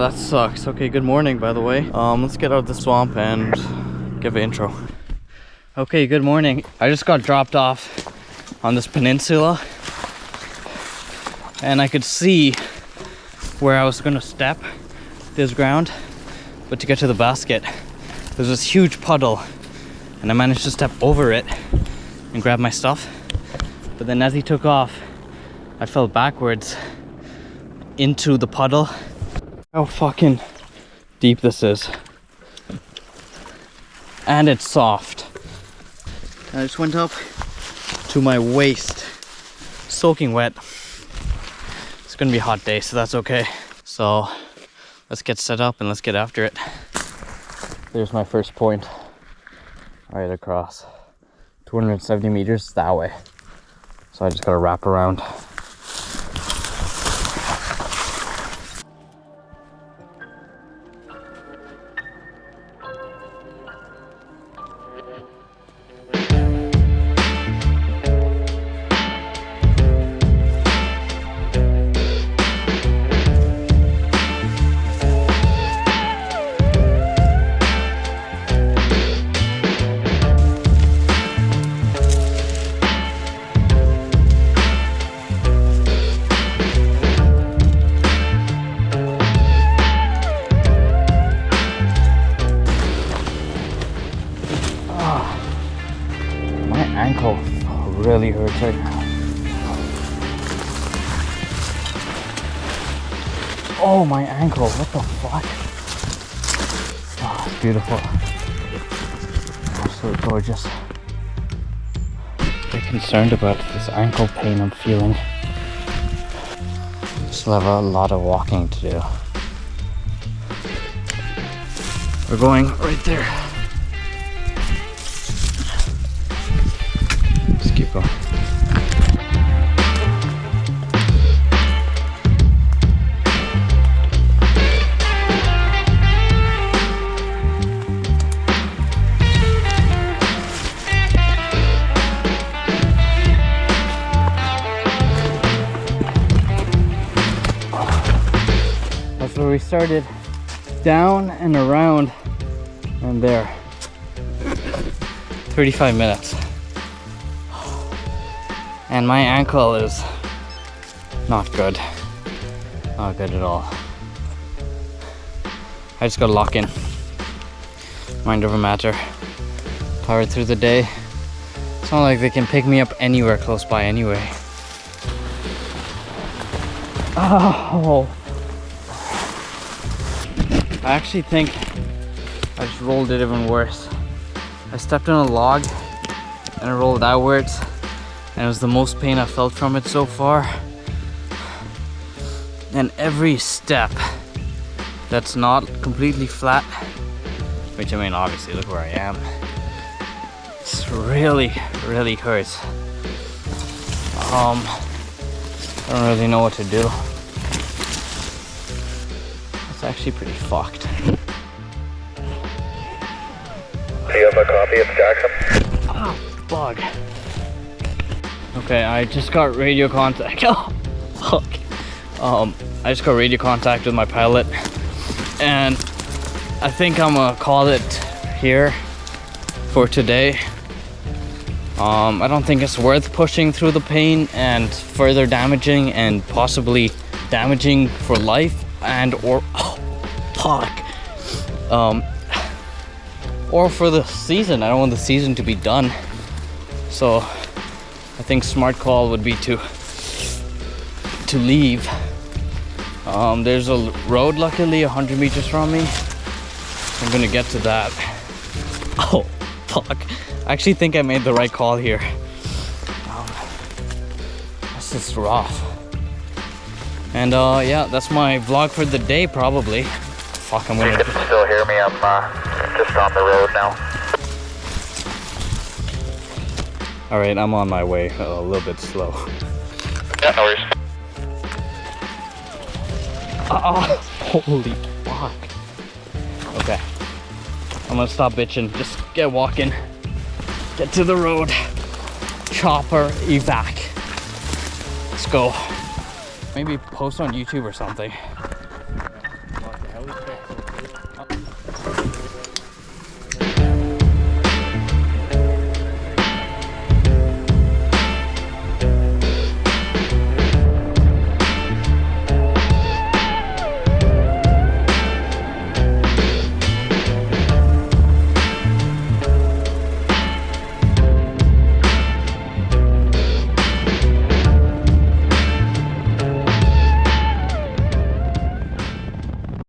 that sucks. Okay, good morning, by the way. Let's get out of the swamp and give an intro. Okay, good morning. I just got dropped off on this peninsula, and I could see where I was gonna step this ground, but to get to the basket, there's this huge puddle, and I managed to step over it and grab my stuff. But then as he took off, I fell backwards into the puddle. How fucking deep this is. And it's soft. I just went up to my waist, soaking wet. It's gonna be a hot day, so that's okay. So let's get set up and let's get after it. There's my first point, right across. 270 meters that way. So I just gotta wrap around. Ankle really hurts right now. Oh, my ankle, what the fuck? Oh, it's beautiful. Absolutely gorgeous. I'm very concerned about this ankle pain I'm feeling. Still have a lot of walking to do. We're going right there. Keep going. That's where we started. Down and around and there. 35 minutes. And my ankle is not good. Not good at all. I just gotta lock in. Mind over matter. Power through the day. It's not like they can pick me up anywhere close by anyway. Oh. I actually think I just rolled it even worse. I stepped on a log and it rolled outwards. And it was the most pain I felt from it so far. And every step that's not completely flat, which I mean obviously look where I am, it's really hurts. I don't really know what to do. It's actually pretty fucked. Do you have a copy of Jackson? Oh, bug. Okay, I just got radio contact. Oh, fuck. I just got radio contact with my pilot, and I think I'm gonna call it here for today. I don't think it's worth pushing through the pain and further damaging and possibly damaging for life and or oh, fuck. Or for the season. I don't want the season to be done. So I think smart call would be to leave. There's a road luckily 100 meters from me. I'm gonna get to that. Oh, fuck. I actually think I made the right call here. This is rough. And yeah, that's my vlog for the day probably. Fuck, I'm gonna... You can still hear me, I'm just on the road now. Alright, I'm on my way, a little bit slow. Yeah, no worries. Holy fuck. Okay. I'm gonna stop bitching, just get walking. Get to the road. Chopper evac. Let's go. Maybe post on YouTube or something. we check.